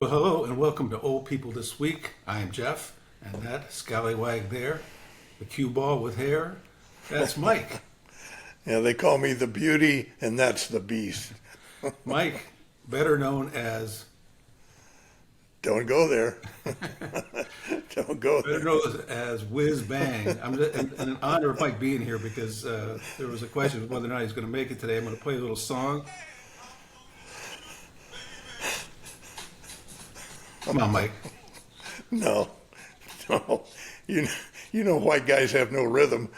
Well, hello and welcome to Old People This Week. I am Jeff, and that scallywag there, the cue ball with hair, that's Mike. Yeah, they call me the beauty, and that's the beast. Mike, better known as, Don't go there. Don't go better there. known as Whiz Bang. I'm just, and in honor of Mike being here because there was a question of whether or not he's going to make it today. I'm going to play a little song. Come on, Mike. No, no. You know white guys have no rhythm.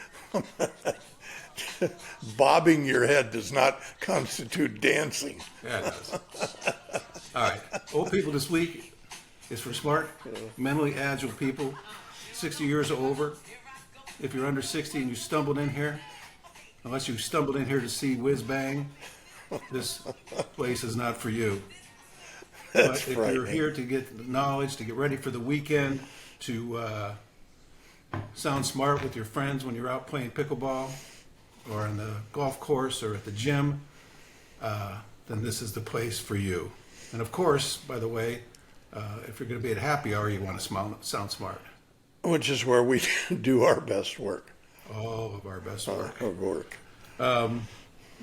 Bobbing your head does not constitute dancing. Yeah, it does. All right. Old People This Week is for smart, mentally agile people, 60 years or over. If you're under 60 and you stumbled in here, unless you stumbled in here to see Whiz Bang, this place is not for you. That's But if right. you're here to get knowledge, to get ready for the weekend, to sound smart with your friends when you're out playing pickleball or on the golf course or at the gym, then this is the place for you. And of course, by the way, if you're going to be at happy hour, you want to sound smart. Which is where we do our best work. All of our best work. Our work. Let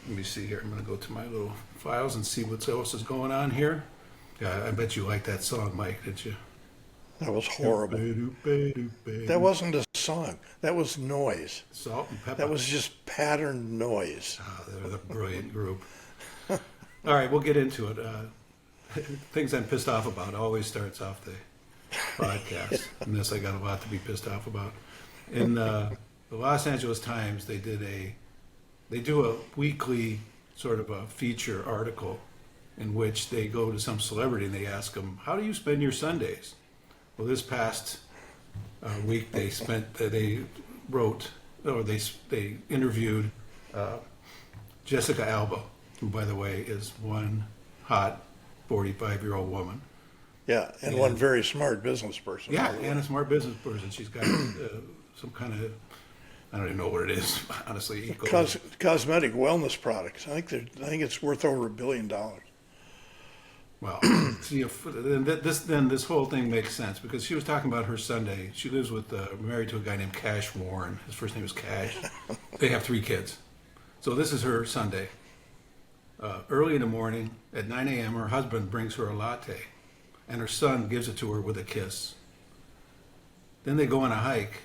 me see here. I'm going to go to my little files and see what else is going on here. Yeah, I bet you liked that song, Mike, did you? That was horrible. That wasn't a song. That was noise. Salt and pepper. That was just patterned noise. Oh, they're the brilliant group. All right, we'll get into it. Things I'm pissed off about always starts off the podcast. And this I got a lot to be pissed off about. In the Los Angeles Times, they do a weekly sort of a feature article in which they go to some celebrity and they ask them, "How do you spend your Sundays?" Well, this past week they interviewed Jessica Alba, who, by the way, is one hot 45-year-old woman. Yeah, and one very smart business person. Yeah, and a smart business person. She's got some kind of, I don't even know what it is, honestly. Cosmetic wellness products. I think it's worth over $1 billion. Well, see, then this whole thing makes sense because she was talking about her Sunday. She lives married to a guy named Cash Warren. His first name is Cash. They have 3 kids. So this is her Sunday. Early in the morning at 9 a.m., her husband brings her a latte, and her son gives it to her with a kiss. Then they go on a hike,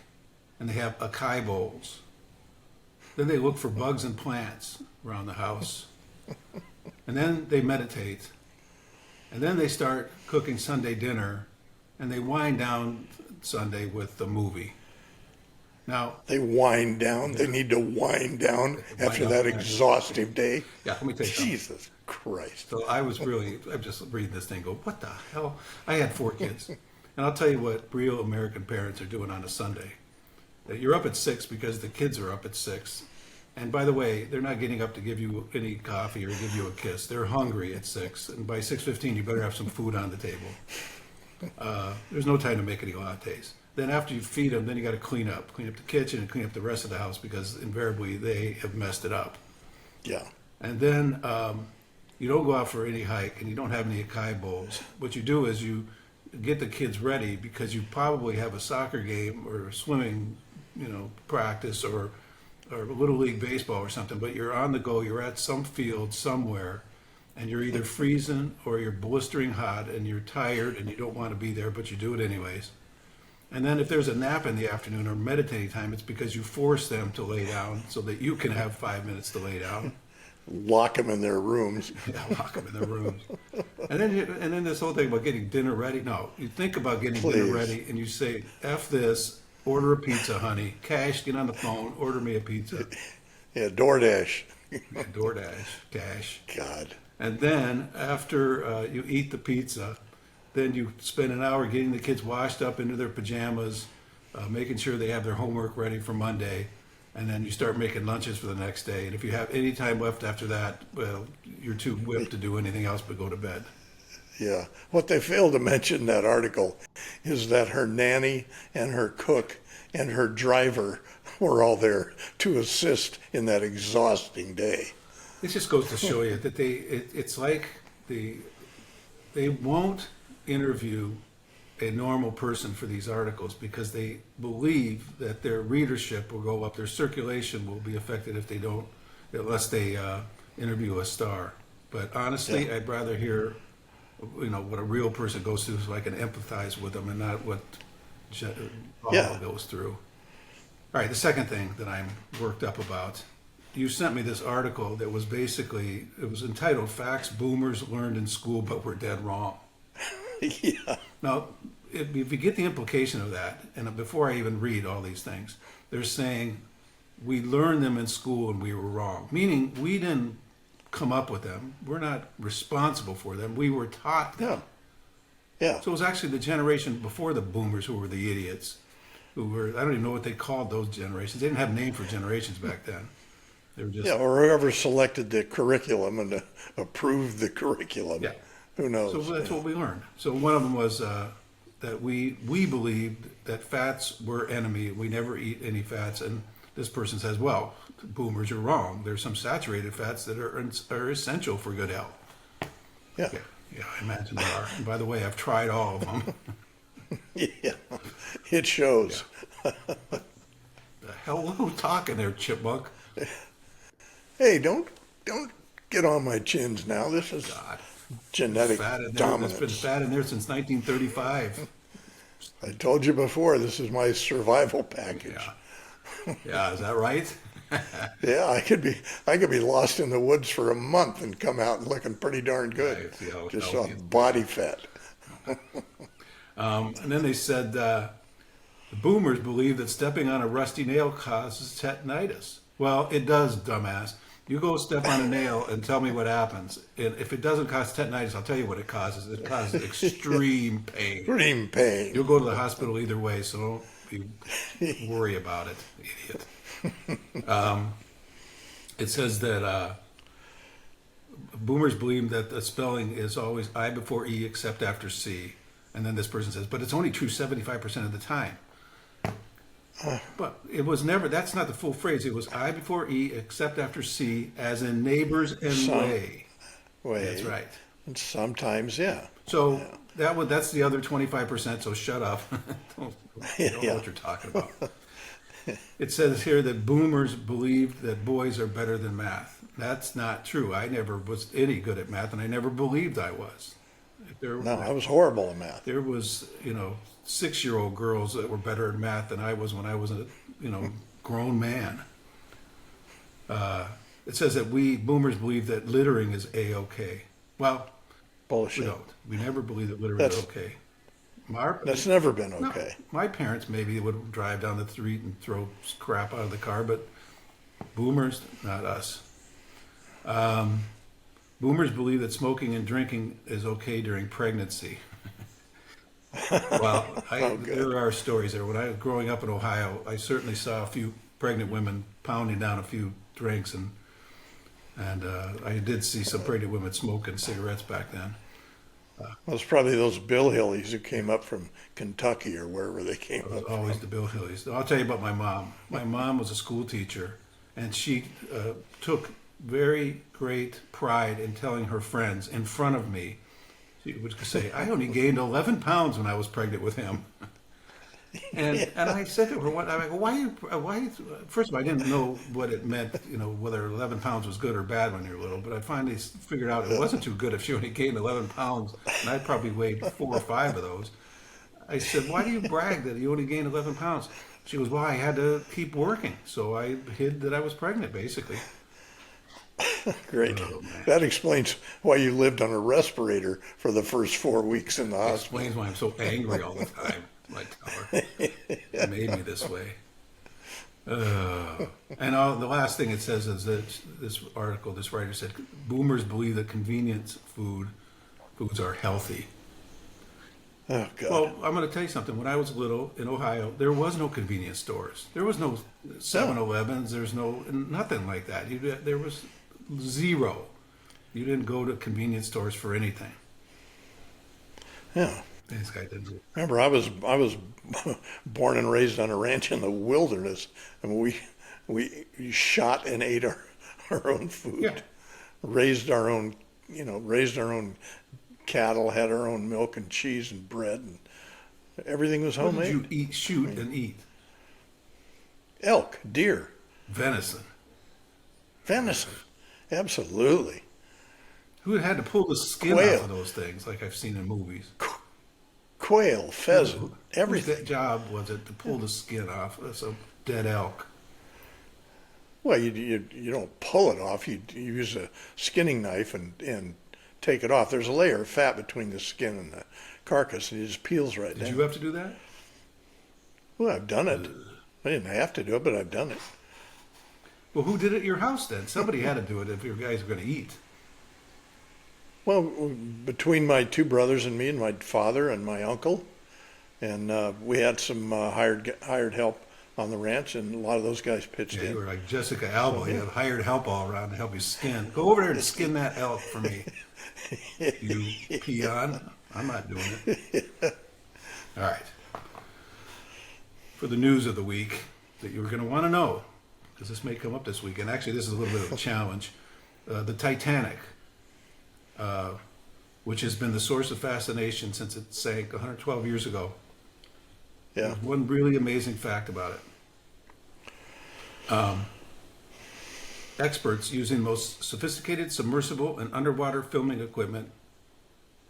and they have acai bowls. Then they look for bugs and plants around the house. And then they meditate. And then they start cooking Sunday dinner, and they wind down Sunday with the movie. Now They wind down. They need to wind down after that exhaustive day. Yeah, let me tell you something. Jesus Christ. So I'm just reading this thing, go, what the hell? I had 4 kids. And I'll tell you what real American parents are doing on a Sunday. That you're up at 6 because the kids are up at 6. And by the way, they're not getting up to give you any coffee or give you a kiss. They're hungry at 6. And by 6:15, you better have some food on the table. There's no time to make any lattes. Then after you feed them, then you got to clean up the kitchen and clean up the rest of the house because invariably they have messed it up. Yeah. And then you don't go out for any hike and you don't have any acai bowls. What you do is you get the kids ready because you probably have a soccer game or swimming, practice or Little League baseball or something, but you're on the go, you're at some field somewhere, and you're either freezing or you're blistering hot and you're tired and you don't want to be there, but you do it anyways. And then if there's a nap in the afternoon or meditating time, it's because you force them to lay down so that you can have 5 minutes to lay down. Lock them in their rooms. Yeah, lock them in their rooms. And then this whole thing about getting dinner ready. No, you think about getting dinner Please. ready and you say, F this, order a pizza, honey. Cash, get on the phone, order me a pizza. Yeah, DoorDash. DoorDash, Cash. God. And then after you eat the pizza, then you spend an hour getting the kids washed up into their pajamas, making sure they have their homework ready for Monday, and then you start making lunches for the next day. And if you have any time left after that, well, you're too whipped to do anything else but go to bed. Yeah. What they failed to mention in that article is that her nanny and her cook and her driver were all there to assist in that exhausting day. It just goes to show you that it's like they won't interview a normal person for these articles because they believe that their readership will go up, their circulation will be affected if they don't, unless they interview a star. But honestly, I'd rather hear, what a real person goes through so I can empathize with them and not what Alba goes through. All right, the second thing that I'm worked up about, you sent me this article that was basically, it was entitled Facts Boomers Learned in School But Were Dead Wrong. Yeah. Now, if you get the implication of that, and before I even read all these things, they're saying we learned them in school and we were wrong, meaning we didn't come up with them. We're not responsible for them. We were taught them. Yeah. So it was actually the generation before the boomers who were the idiots, who were, I don't even know what they called those generations. They didn't have a name for generations back then. They were just... Yeah, or whoever selected the curriculum and approved the curriculum. Yeah. Who knows? So that's what we learned. So one of them was that we believed that fats were enemy. We never eat any fats. And this person says, well, boomers are wrong. There's some saturated fats that are essential for good health. Yeah. Yeah, I imagine there are. And by the way, I've tried all of them. Yeah, it shows. Yeah. The hell, who's talking there, chipmunk? Hey, don't get on my chins now. This is God. genetic dominance. It's been fat in there since 1935. I told you before, this is my survival package. Yeah, is that right? Yeah, I could be lost in the woods for a month and come out looking pretty darn good. Right, just off body fat. And then they said the boomers believe that stepping on a rusty nail causes tetanitis. Well, it does, dumbass. You go step on a nail and tell me what happens. And if it doesn't cause tetanitis, I'll tell you what it causes. It causes extreme pain. Extreme pain. You'll go to the hospital either way, so don't worry about it, idiot. It says that boomers believe that the spelling is always I before E except after C. And then this person says, but it's only true 75% of the time. But it was never, that's not the full phrase. It was I before E except after C, as in neighbors and way. That's right. And sometimes, yeah. So that's the other 25%, so shut up. don't know what you're talking about. It says here that boomers believed that boys are better than math. That's not true. I never was any good at math, and I never believed I was. I was horrible at math. There was, 6-year-old girls that were better at math than I was when I was a, grown man. It says that we boomers believe that littering is A-okay. Well, bullshit. We don't. We never believe that littering is okay. That's never been okay. No, my parents maybe would drive down the street and throw crap out of the car, but boomers, not us. Boomers believe that smoking and drinking is okay during pregnancy. Well, there are stories there. When I was growing up in Ohio, I certainly saw a few pregnant women pounding down a few drinks, and I did see some pregnant women smoking cigarettes back then. Well, it's probably those Billhillies who came up from Kentucky or wherever they came up from. Always the Billhillies. I'll tell you about my mom. My mom was a school teacher, and she took very great pride in telling her friends in front of me. She would say, I only gained 11 pounds when I was pregnant with him. And I said to her, why, first of all, I didn't know what it meant, whether 11 pounds was good or bad when you were little, but I finally figured out it wasn't too good if she only gained 11 pounds, and I probably weighed 4 or 5 of those. I said, why do you brag that you only gained 11 pounds? She goes, well, I had to keep working, so I hid that I was pregnant, basically. Great. Oh, that explains why you lived on a respirator for the first 4 weeks in the hospital. Explains why I'm so angry all the time. I tell her, it made me this way. And the last thing it says is that this article, this writer said, boomers believe that convenience foods are healthy. Oh, God. Well, I'm going to tell you something. When I was little in Ohio, there was no convenience stores. There was no 7-Elevens. There's nothing like that. There was zero. You didn't go to convenience stores for anything. Yeah. This guy didn't. Remember, I was born and raised on a ranch in the wilderness, and we shot and ate our own food. Yeah. Raised our own cattle, had our own milk and cheese and bread, and everything was What did homemade. you eat, shoot, and eat? Elk, deer, Venison. venison, absolutely. Who had to pull the skin Quail. off of those things, like I've seen in movies? Quail, pheasant, Whose everything. job was it to pull the skin off of some dead elk? Well, you don't pull it off. You use a skinning knife and take it off. There's a layer of fat between the skin and the carcass, and it just peels right Did down. you have to do that? Well, I've done it. I didn't have to do it, but I've done it. Well, who did it at your house then? Somebody had to do it if your guys were going to eat. Well, between my two brothers and me, and my father and my uncle, and we had some hired help on the ranch, and a lot of those guys pitched Yeah, in. you were like Jessica Alba. So, You yeah. had hired help all around to help you skin. Go over there and skin that elk for me, you peon. I'm not doing it. All right. For the news of the week that you were going to want to know, because this may come up this week, and actually this is a little bit of a challenge. The Titanic, which has been the source of fascination since it sank 112 years ago. Yeah. There's one really amazing fact about it. Experts using the most sophisticated submersible and underwater filming equipment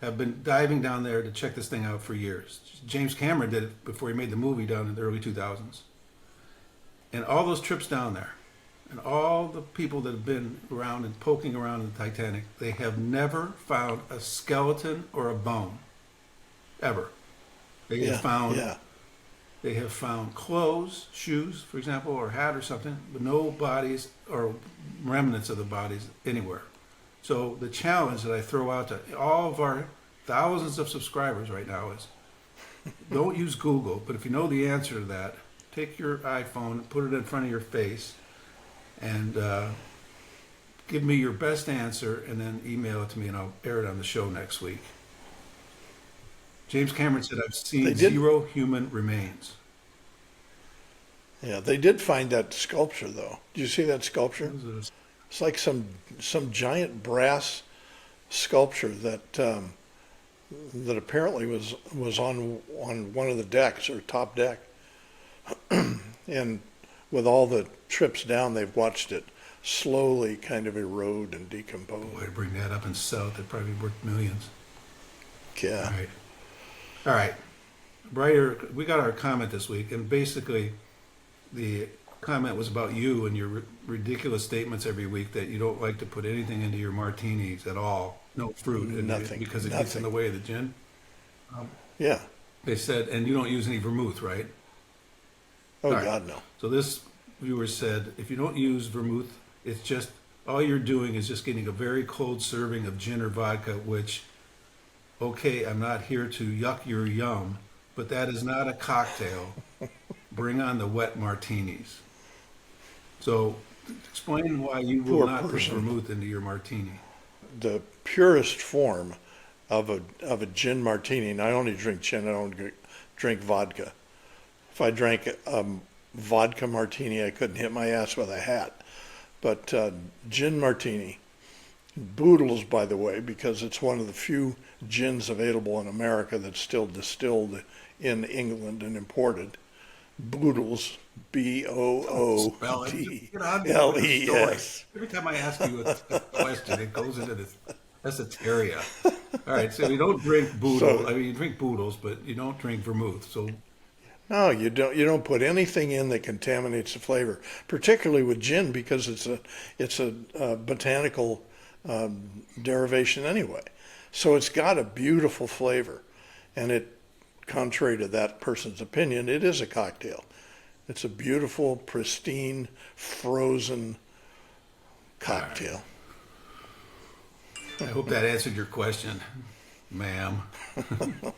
have been diving down there to check this thing out for years. James Cameron did it before he made the movie down in the early 2000s. And all those trips down there, and all the people that have been around and poking around in the Titanic, they have never found a skeleton or a bone. Ever. They have found yeah. They have found clothes, shoes, for example, or a hat or something, but no bodies or remnants of the bodies anywhere. So the challenge that I throw out to all of our thousands of subscribers right now is don't use Google, but if you know the answer to that, take your iPhone, put it in front of your face, and give me your best answer, and then email it to me, and I'll air it on the show next week. James Cameron said, I've seen 0 human remains. Yeah, they did find that sculpture, though. Did you see that sculpture? It's like some giant brass sculpture that that apparently was on one of the decks or top deck, and with all the trips down, they've watched it slowly kind of erode and decompose. Boy, to bring that up and sell it, that'd probably be worth millions. Yeah. All right. Brighter, we got our comment this week, and basically the comment was about you and your ridiculous statements every week that you don't like to put anything into your martinis at all. No fruit. Nothing. Because it gets in the Nothing. way of the gin. Yeah. They said, and you don't use any vermouth, right? Oh, All right. God, no. So this viewer said, if you don't use vermouth, it's just, all you're doing is just getting a very cold serving of gin or vodka, which, okay, I'm not here to yuck your yum, but that is not a cocktail. Bring on the wet martinis. So explain why you will Poor not put person. vermouth into your martini. The purest form of a gin martini, and I only drink gin, I don't drink vodka. If I drank vodka martini, I couldn't hit my ass with a hat. But gin martini, Boodles, by the way, because it's one of the few gins available in America that's still distilled in England and imported. Boodles, Spell it. Just get on with the Boodles. story. Every time I ask you a question, it goes into this esoteria. All right, so you don't drink Boodles. So- I mean, you drink Boodles, but you don't drink vermouth. So No, you don't. You don't put anything in that contaminates the flavor, particularly with gin, because it's a botanical derivation anyway. So it's got a beautiful flavor, and it, contrary to that person's opinion, it is a cocktail. It's a beautiful, pristine, frozen cocktail. I hope that answered your question, ma'am. All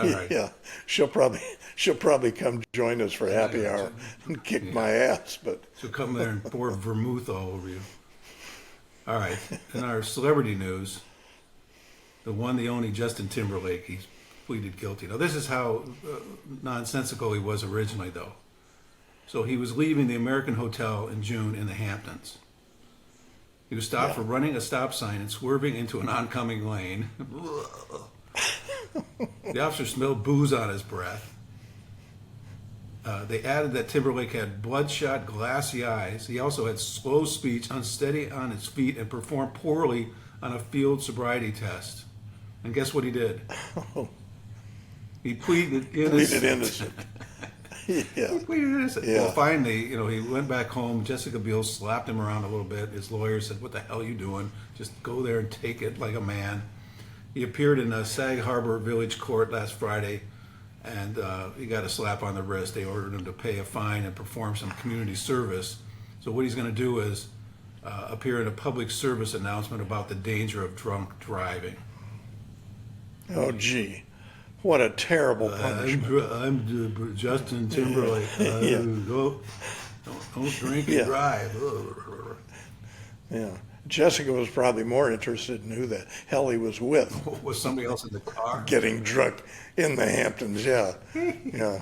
right. Yeah, she'll probably come join us for happy hour and kick my ass, but. So come there and pour vermouth all over you. All right. In our celebrity news, the one, the only Justin Timberlake, he's pleaded guilty. Now, this is how nonsensical he was originally, though. So he was leaving the American Hotel in June in the Hamptons. He was stopped for running a stop sign and swerving into an oncoming lane. The officer smelled booze on his breath. They added that Timberlake had bloodshot, glassy eyes. He also had slow speech, unsteady on his feet, and performed poorly on a field sobriety test. And guess what he did? He pleaded innocent. Yeah. He pleaded innocent. Yeah. Well, finally, he went back home. Jessica Biel slapped him around a little bit. His lawyer said, "What the hell are you doing? Just go there and take it like a man." He appeared in a Sag Harbor Village court last Friday, and he got a slap on the wrist. They ordered him to pay a fine and perform some community service. So what he's going to do is appear in a public service announcement about the danger of drunk driving. Oh, gee. What a terrible punishment. I'm Justin Timberlake. Yeah. Don't drink and drive. Yeah. Jessica was probably more interested in who the hell he was with. Was somebody else in the car? Getting drunk in the Hamptons, yeah. Yeah.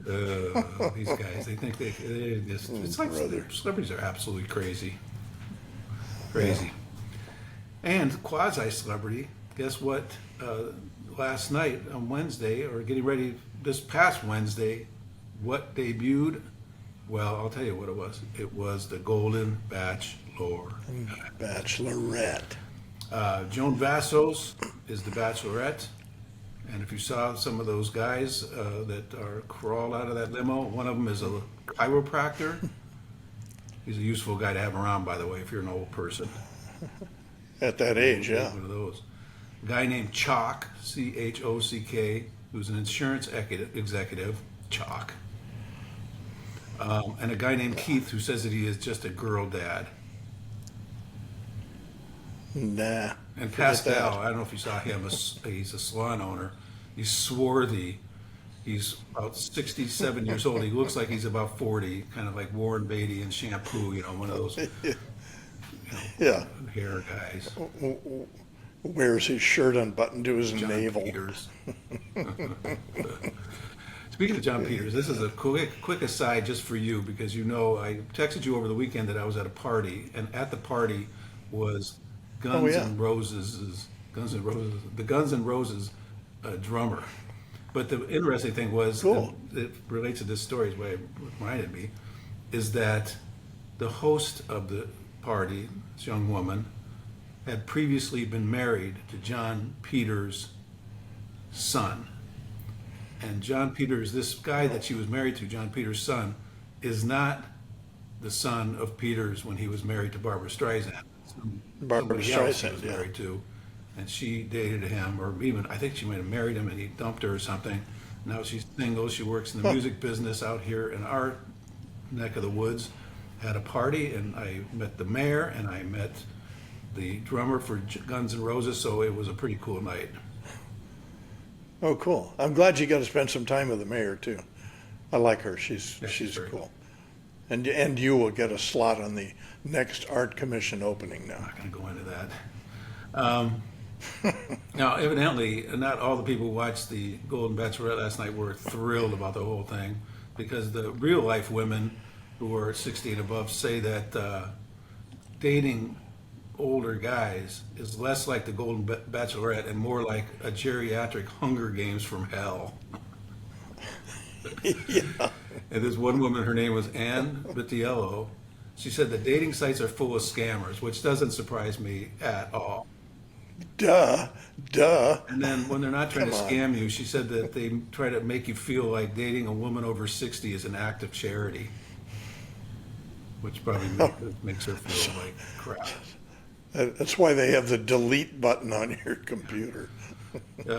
These guys, they think they just, it's like celebrities are absolutely crazy. Crazy. And quasi-celebrity, guess what? Last night on Wednesday, or getting ready this past Wednesday, what debuted? Well, I'll tell you what it was. It was the Golden Bachelor. Bachelorette. Joan Vassos is the Bachelorette. And if you saw some of those guys that are crawled out of that limo, one of them is a chiropractor. He's a useful guy to have around, by the way, if you're an old person. At that age, yeah. One of those. A guy named Chalk, Chock, who's an insurance executive, Chalk. And a guy named Keith, who says that he is just a girl dad. Nah. And Pascal, I don't know if you saw him, he's a salon owner. He's swarthy. He's about 67 years old. He looks like he's about 40, kind of like Warren Beatty in Shampoo, one of those hair guys. Wears his shirt unbuttoned to his John navel. Peters. Speaking of John Peters, this is a quick aside just for you, because I texted you over the weekend that I was at a party, and at the party was the Guns N' Roses drummer. But the interesting thing was, cool. It relates to this story, is what it reminded me, is that the host of the party, this young woman, had previously been married to John Peters' son. And John Peters, this guy that she was married to, John Peters' son, is not the son of Peters when he was married to Barbara Streisand. Somebody else he was married to, and she dated him, or even I think she might have married him and he dumped her or something. Now she's single. She works in the music business out here in our neck of the woods. Had a party, and I met the mayor, and I met the drummer for Guns N' Roses, so it was a pretty cool night. Oh, cool. I'm glad you got to spend some time with the mayor, too. I like her. She's very cool. And you will get a slot on the next art commission opening now. I'm not going to go into that. Now, evidently, not all the people who watched the Golden Bachelorette last night were thrilled about the whole thing, because the real-life women who are 60 and above say that dating older guys is less like the Golden Bachelorette and more like a geriatric Hunger Games from hell. Yeah. And there's one woman, her name was Ann Vitiello. She said the dating sites are full of scammers, which doesn't surprise me at all. Duh. And then when they're not trying to scam you, she said that they try to make you feel like dating a woman over 60 is an act of charity, which probably makes her feel like crap. That's why they have the delete button on your computer.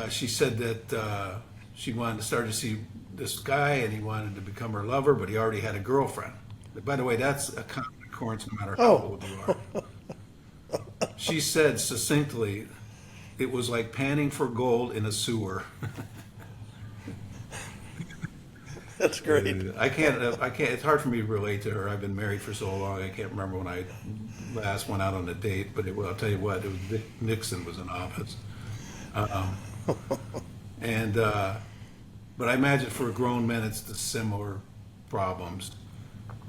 She said that she wanted to start to see this guy, and he wanted to become her lover, but he already had a girlfriend. But by the way, that's a common occurrence no matter how old you are. She said succinctly, it was like panning for gold in a sewer. That's great. I can't. It's hard for me to relate to her. I've been married for so long. I can't remember when I last went out on a date. But I'll tell you what, it was Nixon was in office, but I imagine for grown men, it's the similar problems.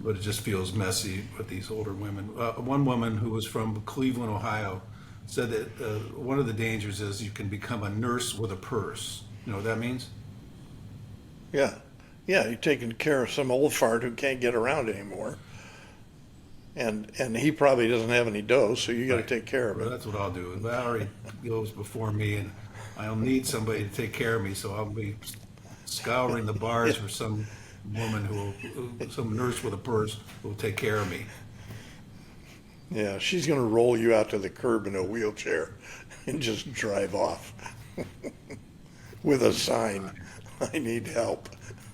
but it just feels messy with these older women. One woman who was from Cleveland, Ohio, said that one of the dangers is you can become a nurse with a purse. You know what that means? Yeah. Yeah, you're taking care of some old fart who can't get around anymore. And he probably doesn't have any dough, so you got to Right. take care of Well, it. that's what I'll do. Valerie goes before me, and I'll need somebody to take care of me, so I'll be scouring the bars for some woman some nurse with a purse who will take care of me. Yeah, she's going to roll you out to the curb in a wheelchair and just drive off with a sign, I need help.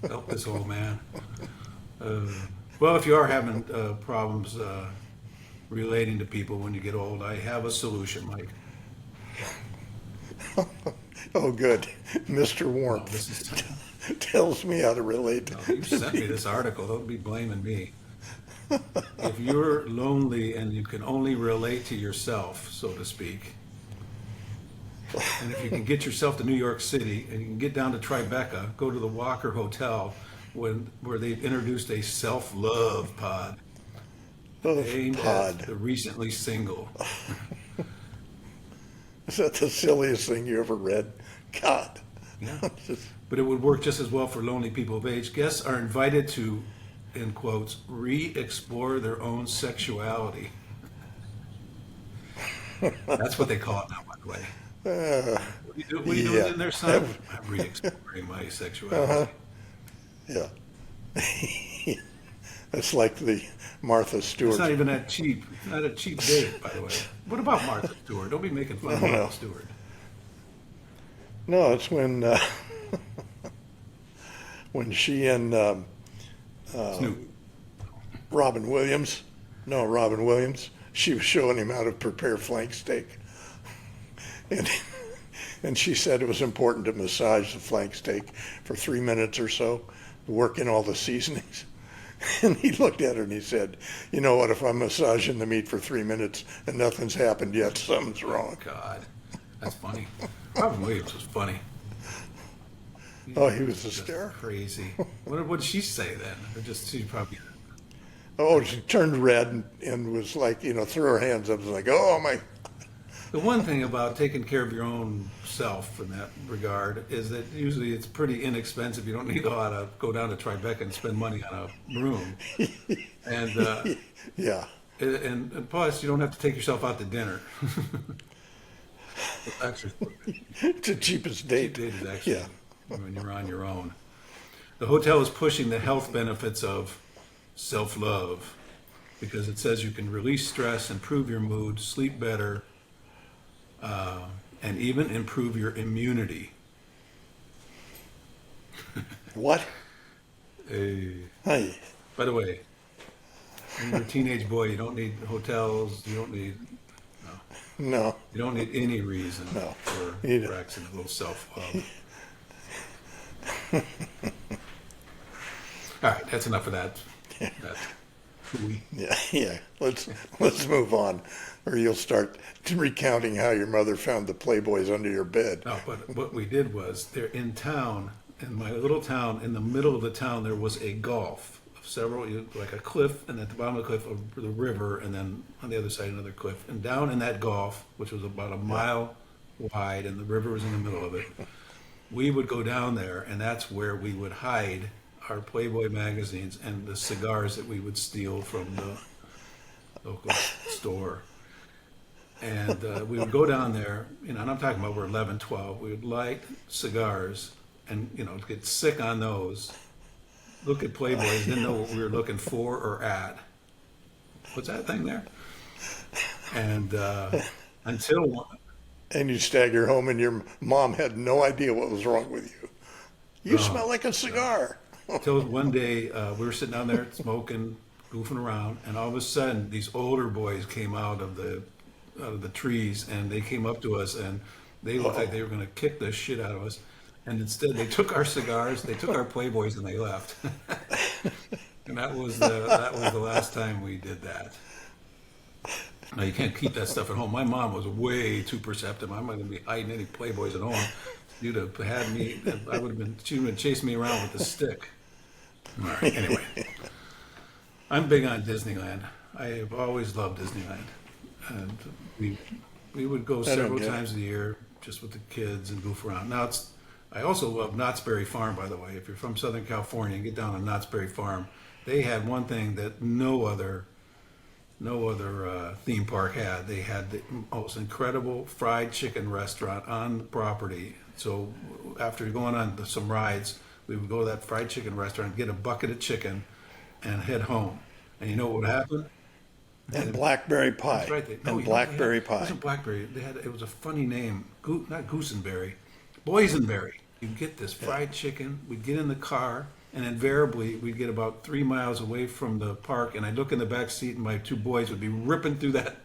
Help this old man. Well, if you are having problems relating to people when you get old, I have a solution, Mike. Oh, good. Mr. Oh, Warmth this is tells me how to relate no, to you sent me this article. Don't be blaming me. If you're lonely and you can only relate to yourself, so to speak, and if you can get yourself to New York City and you can get down to Tribeca, go to the Walker Hotel where they've introduced a self-love pod aimed pod. at the recently single. Is that the silliest thing you ever read? God. Yeah. But it would work just as well for lonely people of age. Guests are invited to, in quotes, re-explore their own sexuality. That's what they call it now, by the way. What are you doing yeah. in there, son? I'm re-exploring my sexuality. Yeah. That's like the Martha It's Stewart. not even that cheap. It's not a cheap date, by the way. What about Martha Stewart? Don't be making fun of Martha Stewart. No, it's when when she and Snoop. Robin Williams, she was showing him how to prepare flank steak. And she said it was important to massage the flank steak for 3 minutes or so, work in all the seasonings. And he looked at her and he said, you know what, if I'm massaging the meat for 3 minutes and nothing's happened yet, something's wrong. God, that's funny. Robin Williams was funny. Oh, he was Just hysterical. crazy. What did she say then? Or just she probably. Oh, she turned red and was like, threw her hands up and was like, oh my. The one thing about taking care of your own self in that regard is that usually it's pretty inexpensive. You don't need a lot to go down to Tribeca and spend money on a room. And Yeah. and plus, you don't have to take yourself out to dinner. Actually, It's the cheapest date. date is actually Yeah. when you're on your own. The hotel is pushing the health benefits of self-love because it says you can release stress, improve your mood, sleep better, and even improve your immunity. What? Hey. Hey. By the way, when you're a teenage boy, you don't need hotels. You don't need No. any reason No. for You don't. practicing a little self-love. All right, that's enough of that. That hooey. Yeah. Let's move on, or you'll start recounting how your mother found the Playboys under your bed. No, but what we did was there in town, in my little town, in the middle of the town, there was a gulf of several, like a cliff, and at the bottom of the cliff, the river, and then on the other side, another cliff. And down in that gulf, which was about a mile wide, and the river was in the middle of it, we would go down there, and that's where we would hide our Playboy magazines and the cigars that we would steal from the local store. And we would go down there, and I'm talking about we're 11, 12. We would light cigars and, get sick on those, look at Playboys, didn't know what we were looking for or at. What's that thing there? And until And you stagger home, and your mom had no idea what was wrong with you. You No. smell like a cigar. until one day we were sitting down there smoking, goofing around, and all of a sudden these older boys came out of the trees, and they came up to us, and they looked like they were going to kick the shit out of us. And instead, they took our cigars, they took our Playboys, and they left. And that was the last time we did that. Now you can't keep that stuff at home. My mom was way too perceptive. I'm not going to be hiding any Playboys at home. You'd have had me. She would have chased me around with a stick. All right. Anyway, I'm big on Disneyland. I have always loved Disneyland, and we we would go I don't several get it. times a year just with the kids and goof around. Now it's I also love Knott's Berry Farm, by the way. If you're from Southern California and get down to Knott's Berry Farm, they had one thing that no other theme park had. They had the most incredible fried chicken restaurant on the property. So after going on some rides, we would go to that fried chicken restaurant, get a bucket of chicken, and head home. And you know what would happen? And blackberry That's pie. right. No, And you know what they had? blackberry It pie. wasn't blackberry. It was a funny name. Not goosenberry, boysenberry. You'd get this Yeah. fried chicken. We'd get in the car, and invariably we'd get about 3 miles away from the park, and I'd look in the back seat, and my two boys would be ripping through that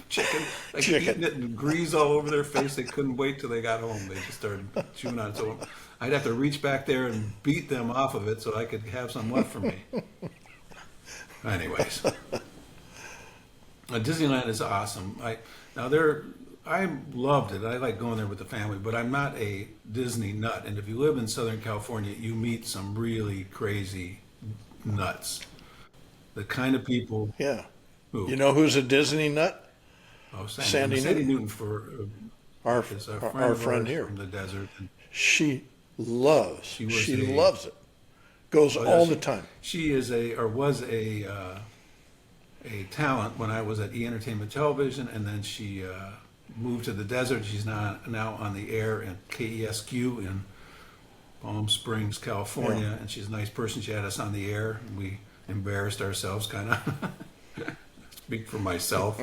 chicken, like Chicken. eating it, and grease all over their face. They couldn't wait till they got home. They just started chewing on it. So I'd have to reach back there and beat them off of it so I could have some left for me. Anyways. Disneyland is awesome. I loved it. I like going there with the family, but I'm not a Disney nut. And if you live in Southern California, you meet some really crazy nuts. The kind of people Yeah. who, You know who's a Disney nut? oh, Sandy Sandy Newton. Newton for Our is a friend our of friend ours here. from the desert. And She loves. She was She a- loves it. Goes oh, all she, the time. she is or was a talent when I was at E Entertainment Television, and then she moved to the desert. She's now on the air at KESQ in Palm Springs, California, Yeah. and she's a nice person. She had us on the air, and we embarrassed ourselves, kind of. Speak for myself,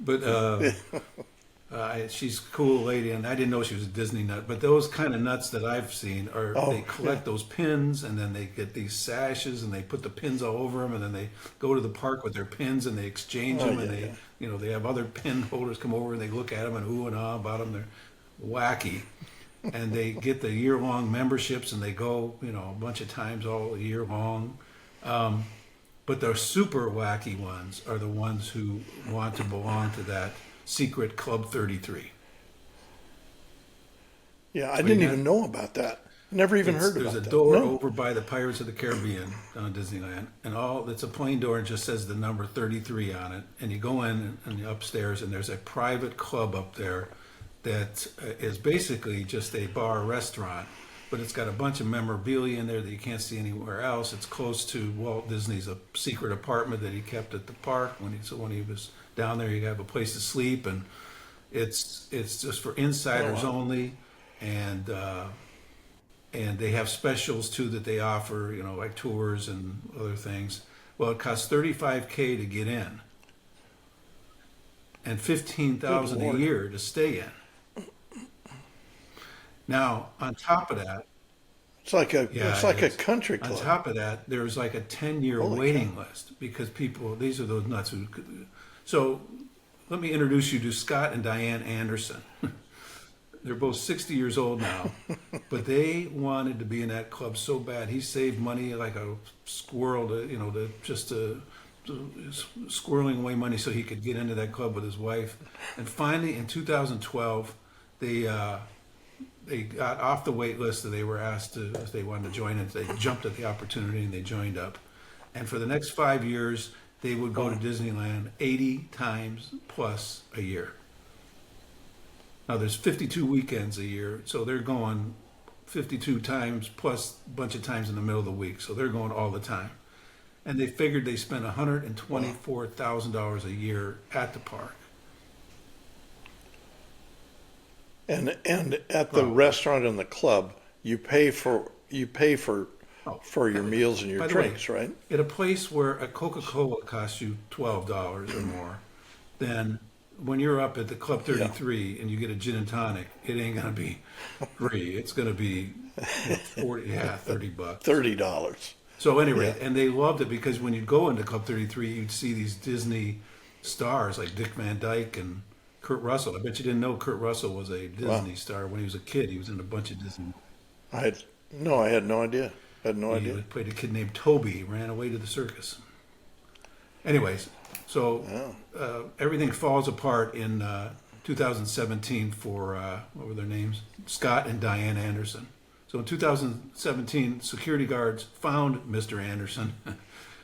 but she's a cool lady, and I didn't know she was a Disney nut. But those kind of nuts that I've seen are Oh, they collect those pins, and then they get these sashes, and they put the pins all over them, and then they go to the park with their pins, and they exchange Oh, them, and yeah, they have other pin holders come over, and they look at them and ooh and ah about them. They're wacky, and they get the year-long memberships, and they go a bunch of times all year long. But the super wacky ones are the ones who want to belong to that secret Club 33. Yeah, I So didn't you even had- know about that. Never even heard There's about a that. door No. over by the Pirates of the Caribbean down in Disneyland, and it's a plain door and just says the number 33 on it. And you go in and you're upstairs, and there's a private club up there that is basically just a bar restaurant, but it's got a bunch of memorabilia in there that you can't see anywhere else. It's close to Walt Disney's secret apartment that he kept at the park when he was down there. You have a place to sleep, and it's just for insiders Oh, wow. only, and they have specials too that they offer, like tours and other things. Well, it costs $35K to get in, and $15,000 Good a Lord. year to stay in. Now, on top of that, It's like a yeah, it's like it a is. country On club. top of that, there's like a 10-year Holy waiting list because these are those nuts who. So, let me introduce you to Scott and Diane Anderson. They're both 60 years old now, but they wanted to be in that club so bad. He saved money like a squirrel, squirreling away money so he could get into that club with his wife. And finally, in 2012, they got off the wait list that they were asked if they wanted to join it. They jumped at the opportunity and they joined up. And for the next 5 years, they would go to Disneyland 80 times plus a year. Now there's 52 weekends a year, so they're going 52 times plus a bunch of times in the middle of the week. So they're going all the time. And they figured they spent $124,000 a year at the park. And at the Well- restaurant and the club, you pay for Oh, for your meals and your by the way, drinks, right? At a place where a Coca-Cola costs you $12 or more, then when you're up at the Club 33 and you get a gin and tonic, it ain't gonna be free. It's gonna be 40, yeah, $30. $30. So anyway, Yeah. and they loved it because when you'd go into Club 33, you'd see these Disney stars like Dick Van Dyke and Kurt Russell. I bet you didn't know Kurt Russell was a Disney star when he was a kid. He was in a bunch of Disney. I had no idea. I had no He idea. played a kid named Toby. He ran away to the circus. Anyways, so everything falls apart in 2017 for what were their names? Scott and Diane Anderson. So in 2017, security guards found Mr. Anderson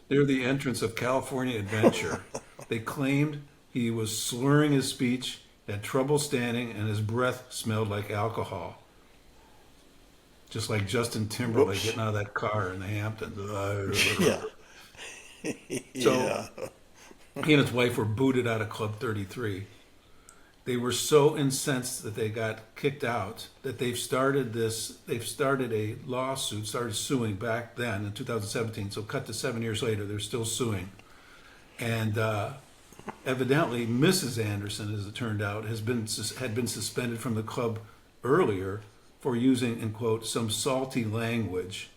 near the entrance of California Adventure. They claimed he was slurring his speech, had trouble standing, and his breath smelled like alcohol. Just like Justin Timberlake Whoops. getting out of that car in the Hamptons. Yeah. So Yeah. he and his wife were booted out of Club 33. They were so incensed that they got kicked out that they've started a lawsuit, started suing back then in 2017. So cut to 7 years later, they're still suing. And evidently, Mrs. Anderson, as it turned out, had been suspended from the club earlier for using, in quote, some salty language,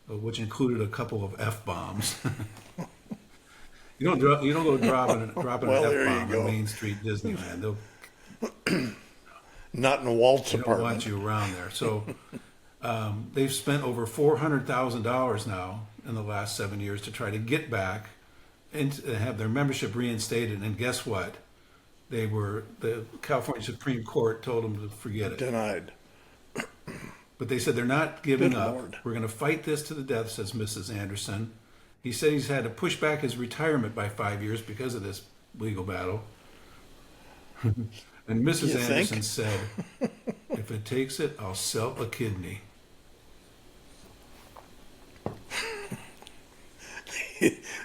which included a couple of F-bombs. You don't go dropping Well, an there you F-bomb go. in Main Street Disneyland. Not in Walt's They don't apartment. want you around there. So they've spent over $400,000 now in the last 7 years to try to get back and to have their membership reinstated. And guess what? The California Supreme Court told them to forget it. Denied. But they said they're not giving Good up. Lord. We're going to fight this to the death, says Mrs. Anderson. He said he's had to push back his retirement by 5 years because of this legal battle. And Mrs. You Anderson think? said, if it takes it, I'll sell a kidney.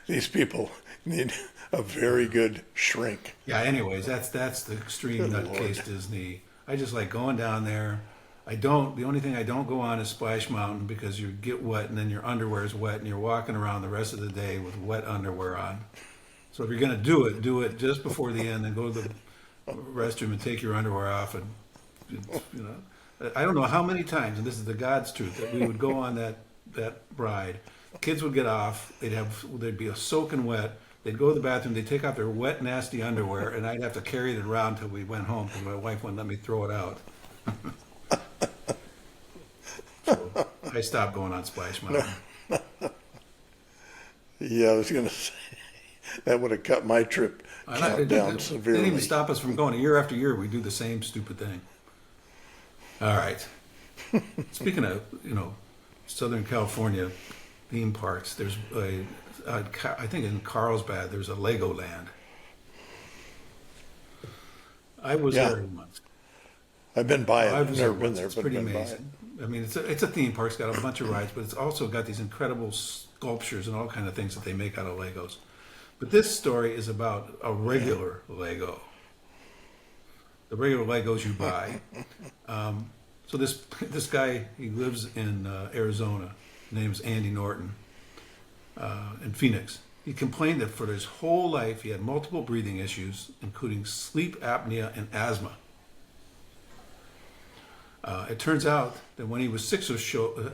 These people need a very good shrink. Yeah, anyways, that's the extreme Good nutcase Lord. Disney. I just like going down there. The only thing I don't go on is Splash Mountain because you get wet and then your underwear is wet and you're walking around the rest of the day with wet underwear on. So if you're going to do it just before the end and go to the restroom and take your underwear off. And, I don't know how many times, and this is the God's truth, that we would go on that ride. Kids would get off. They'd be soaking wet. They'd go to the bathroom. They'd take off their wet, nasty underwear, and I'd have to carry it around till we went home because my wife wouldn't let me throw it out. So I stopped going on Splash Mountain. Yeah, I was going to say that would have cut my trip count down They severely. didn't even stop us from going. Year after year, we do the same stupid thing. All right. Speaking of, Southern California theme parks, there's I think in Carlsbad, there's a Legoland. I was Yeah. there once. I've been by it. I I've was never there been once. there, It's but pretty been by it. amazing. I mean, it's a theme park. It's got a bunch of rides, but it's also got these incredible sculptures and all kind of things that they make out of Legos. But this story is about a regular Lego. The regular Legos you buy. So this guy, he lives in Arizona. His name's Andy Norton in Phoenix. He complained that for his whole life he had multiple breathing issues, including sleep apnea and asthma. It turns out that when he was six or so,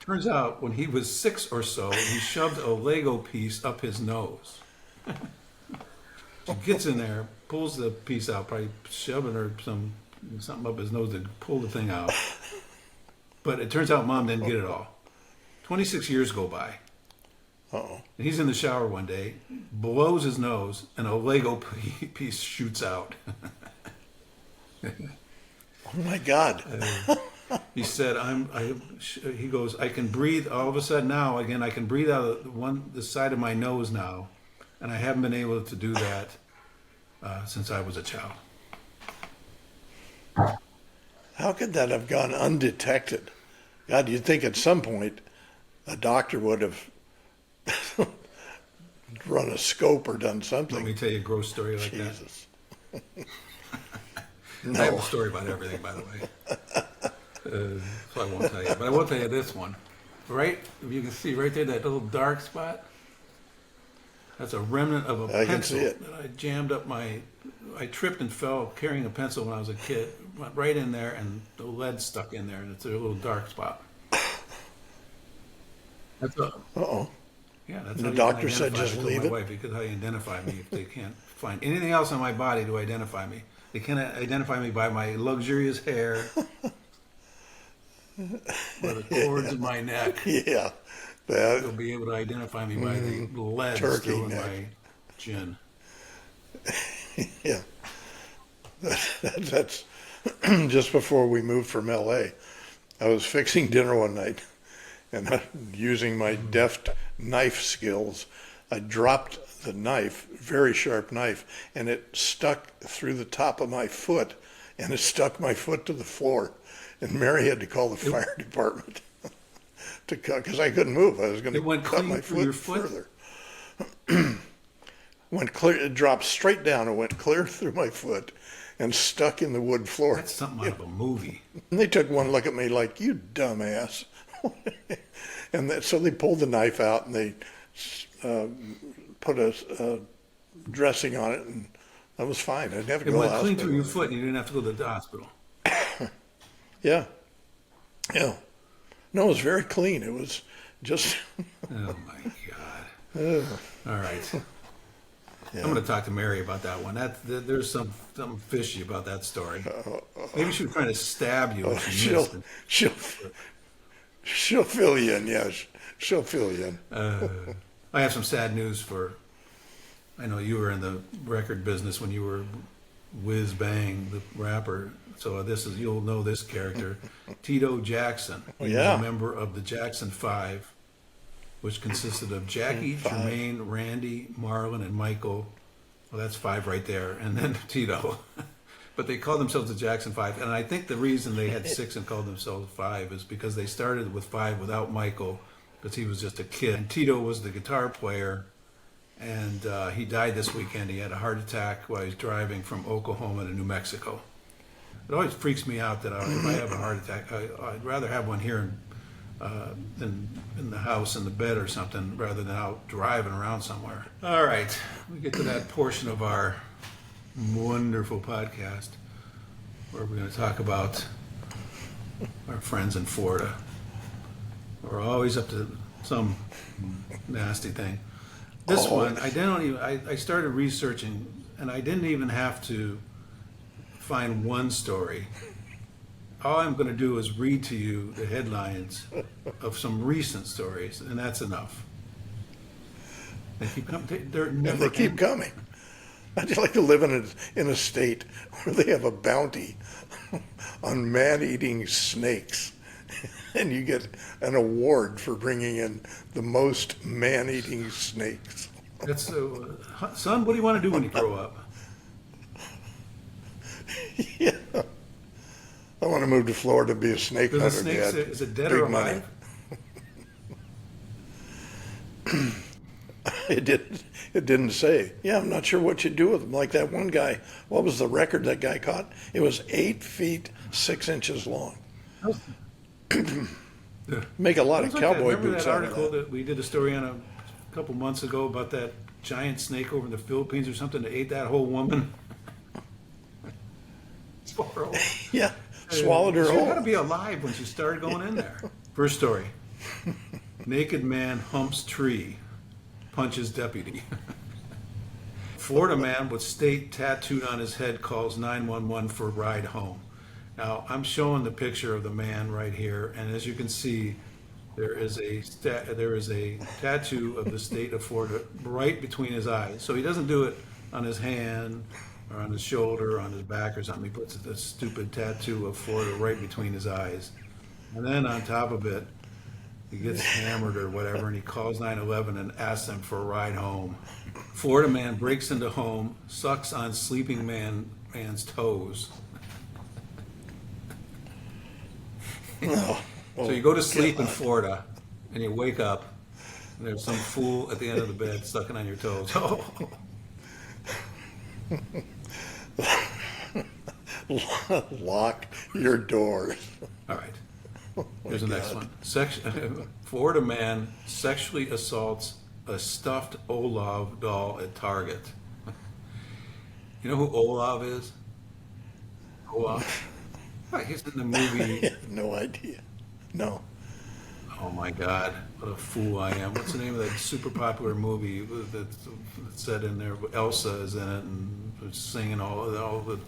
Turns out when he was 6 or so, he shoved a Lego piece up his nose. He gets in there, pulls the piece out, probably shoving or something up his nose to pull the thing out. But it turns out Mom didn't get it all. 26 years go by. Uh-oh. And he's in the shower one day, blows his nose, and a Lego piece shoots out. Oh my God. He said, he goes, I can breathe all of a sudden now, again, I can breathe out of the side of my nose now, and I haven't been able to do that since I was a child. How could that have gone undetected? God, you'd think at some point a doctor would have run a scope or done Let something. me tell you a gross story like Jesus. that. I have No. a story about everything, by the way. So I won't tell you. But I will tell you this one. Right, if you can see right there, that little dark spot, that's a remnant of a I can pencil see it. that I jammed up I tripped and fell carrying a pencil when I was a kid. Went right in there and the lead stuck in there and it's a little dark spot. That's a, Uh-oh. yeah, that's And how the you doctor can said identify just me. I told leave my it? wife, because how you identify me if they can't find anything else on my body to identify me. They can't identify me by my luxurious hair or the cords in my neck. Yeah. They'll That, be able to identify me by the lead Turkey still in neck. my chin. yeah. That's just before we moved from LA. I was fixing dinner one night, and using my deft knife skills, I dropped the knife, very sharp knife, and it stuck through the top of my foot, and it stuck my foot to the floor. And Mary had to call the fire department to cut, because I couldn't move. I was going to cut my foot further. Went clear. It dropped straight down and went clear through my foot and stuck in the wood floor. That's something out of a movie. And they took one look at me like, "You dumbass." And so they pulled the knife out and they put a dressing on it, and I was fine. I didn't have to It go to went the clean hospital. through your foot, and you didn't have to go to the hospital. Yeah. Yeah. No, it was very clean. It was just. Oh my God! All right, Yeah. I'm going to talk to Mary about that one. There's something fishy about that story. Maybe she was trying to stab you. And she missed it. She'll fill you in. Yeah, she'll fill you in. I have some sad news for. I know you were in the record business when you were Whiz Bang, the rapper. So you'll know this character, Tito Jackson. He was a member of the Jackson 5, which consisted of Jackie, Jermaine, Randy, Marlon, and Michael. Well, that's 5 right there, and then Tito. But they called themselves the Jackson 5, and I think the reason they had 6 and called themselves 5 is because they started with 5 without Michael, because he was just a kid. And Tito was the guitar player, and he died this weekend. He had a heart attack while he was driving from Oklahoma to New Mexico. It always freaks me out that if I have a heart attack, I'd rather have one here than in the house in the bed or something, rather than out driving around somewhere. All right, we get to that portion of our wonderful podcast where we're going to talk about our friends in Florida. We're always up to some nasty thing. This one, I started researching, and I didn't even have to find one story. All I'm going to do is read to you the headlines of some recent stories, and that's enough. They keep coming. They're never. They keep coming. I just like to live in a state where they have a bounty on man-eating snakes, and you get an award for bringing in the most man-eating snakes. That's son. What do you want to do when you grow up? Yeah. I want to move to Florida to be a snake hunter. Snakes, Dad. is it dead Big or money. alive? It didn't say. Yeah, I'm not sure what you do with them. Like that one guy, what was the record that guy caught? It was 8 feet 6 inches long. Make a lot of cowboy Remember boots that out of article that. that we did a story on a couple months ago about that giant snake over in the Philippines or something that ate that whole woman? It's horrible. Yeah, swallowed her She whole. had to be alive when she started going in there. First story. Naked man humps tree, punches deputy. Florida man with state tattooed on his head calls 911 for ride home. Now, I'm showing the picture of the man right here, and as you can see, there is a tattoo of the state of Florida right between his eyes. So he doesn't do it on his hand or on his shoulder or on his back or something. He puts the stupid tattoo of Florida right between his eyes. And then on top of it, he gets hammered or whatever, and he calls 911 and asks them for a ride home. Florida man breaks into home, sucks on sleeping man's toes. Oh, So you go to sleep in Florida, and you wake up, and there's some fool at the end of the bed sucking on your toes. Oh. Lock your doors. All right. Here's the next one. Florida man sexually assaults a stuffed Olaf doll at Target. You know who Olaf is? Olaf? Right, he's in the I movie. have no idea. No. Oh my God, what a fool I am. What's the name of that super popular movie that's said in there? Elsa is in it and singing all the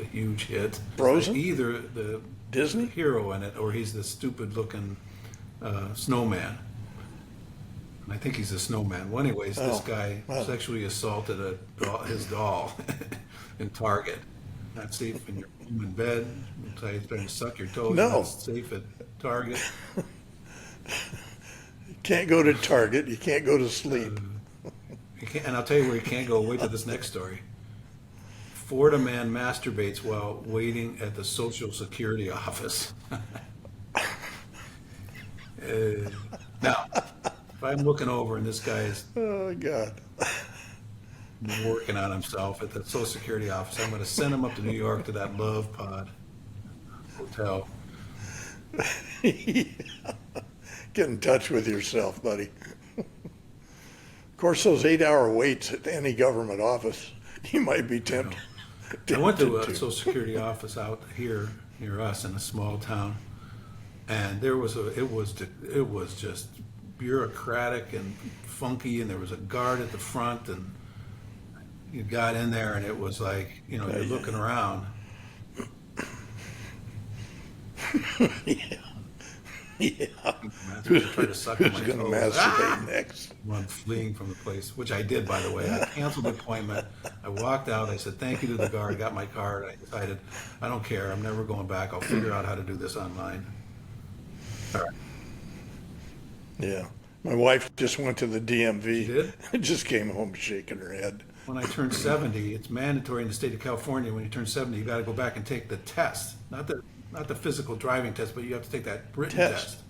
huge hits. Frozen? Either the Disney? hero in it or he's the stupid looking snowman. And I think he's a snowman. Well, anyways, this guy sexually assaulted his doll in Target. Not safe in your room in bed. Trying to suck your toes. No. Not safe at Target. You can't go to Target. You can't go to sleep. You can't, and I'll tell you where you can't go. Wait till this next story. Florida man masturbates while waiting at the Social Security office. Now, if I'm looking over and this guy is Oh, God. working on himself at the Social Security office, I'm going to send him up to New York to that Love Pod hotel. Get in touch with yourself, buddy. Of course, those 8-hour waits at any government office, you might be tempted. I went to a Social Security office out here near us in a small town, and it was just bureaucratic and funky, and there was a guard at the front, and you got in there, and it was like, you're looking around. Yeah. Try to suck Who's my going to toes. masturbate next? I'm fleeing from the place, which I did, by the way. I canceled the appointment. I walked out. I said thank you to the guard. Got my card. I decided I don't care. I'm never going back. I'll figure out how to do this online. All right. Yeah. My wife just went to the DMV. She did? Just came home shaking her head. When I turned 70, it's mandatory in the state of California. When you turn 70, you got to go back and take the test, not the physical driving test, but you have to take that written test.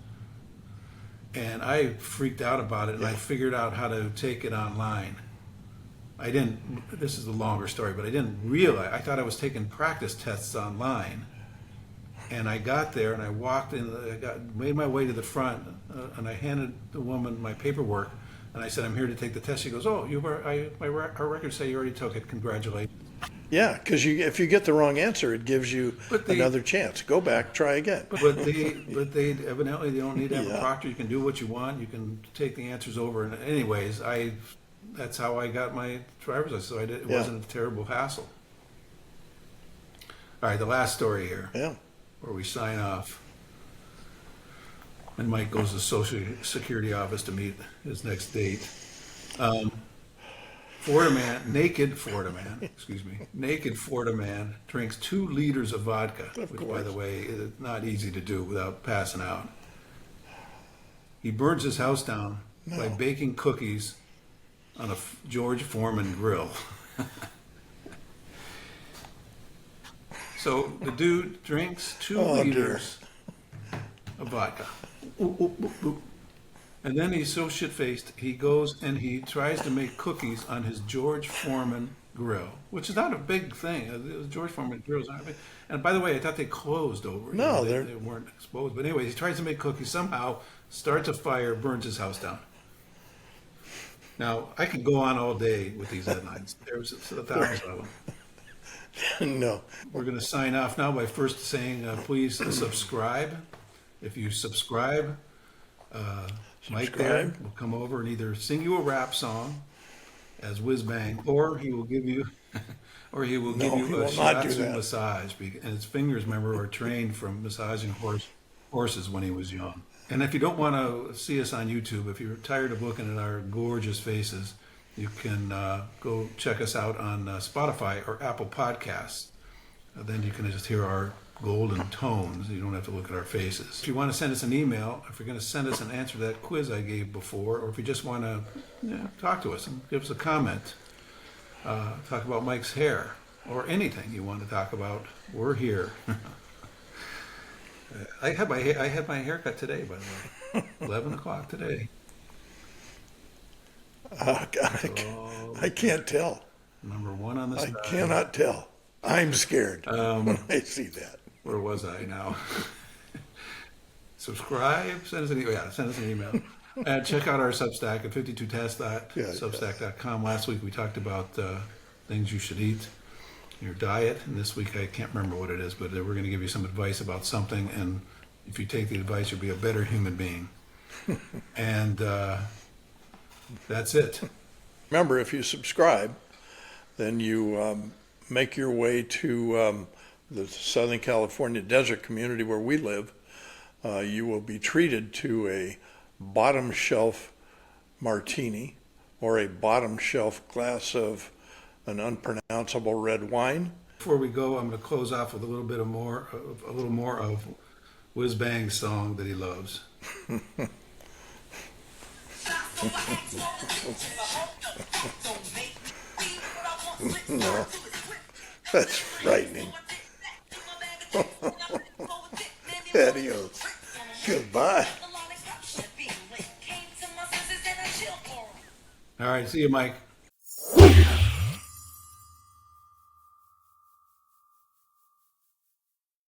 And I freaked out about it, and I figured out how to take it online. This is a longer story, but I didn't realize, I thought I was taking practice tests online. And I got there, and I walked in, made my way to the front, and I handed the woman my paperwork, and I said, I'm here to take the test. She goes, oh, our records say you already took it. Congratulations. Yeah, because if you get the wrong answer, it gives you another chance. Go back, try again. But they evidently they don't need to have Yeah. a proctor. You can do what you want. You can take the answers over. And anyways, that's how I got my driver's license. So it wasn't a terrible hassle. All right, the last story here, Yeah. where we sign off. And Mike goes to the Social Security office to meet his next date. Naked Florida man drinks 2 liters of vodka, which, by the way, is not easy to do without passing out. He burns his house down by baking cookies on a George Foreman grill. So the dude drinks 2 liters of vodka. And then he's so shit-faced, he goes and he tries to make cookies on his George Foreman grill, which is not a big thing. George Foreman grills aren't big. And by the way, I thought they closed over. No, they weren't exposed. But anyway, he tries to make cookies, somehow starts a fire, burns his house down. Now, I could go on all day with these headlines. There's 1,000 of them. No. We're going to sign off now by first saying, please subscribe. If you subscribe, Mike there will come over and either sing you a rap song as Whiz Bang, or he will give you, a shiatsu massage. And his fingers, remember, are trained from massaging horses when he was young. And if you don't want to see us on YouTube, if you're tired of looking at our gorgeous faces, you can go check us out on Spotify or Apple Podcasts. Then you can just hear our golden tones. You don't have to look at our faces. If you want to send us an email, if you're going to send us an answer to that quiz I gave before, or if you just want to talk to us and give us a comment, talk about Mike's hair, or anything you want to talk about, we're here. I had my haircut today, by the way. 11 o'clock today. I can't tell. Number 1 on the side. I cannot tell. I'm scared when I see that. Where was I now? Subscribe, send us an email. Yeah, send us an email. And check out our Substack at 52test.substack.com. Last week we talked about things you should eat, your diet. And this week I can't remember what it is, but we're going to give you some advice about something. And if you take the advice, you'll be a better human being. And that's it. Remember, if you subscribe, then you make your way to the Southern California desert community where we live. You will be treated to a bottom shelf martini or a bottom shelf glass of an unpronounceable red wine. before we go, I'm going to close off with a little more of Whiz Bang's song that he loves. No, that's frightening. Adios. Goodbye. All right, see you, Mike.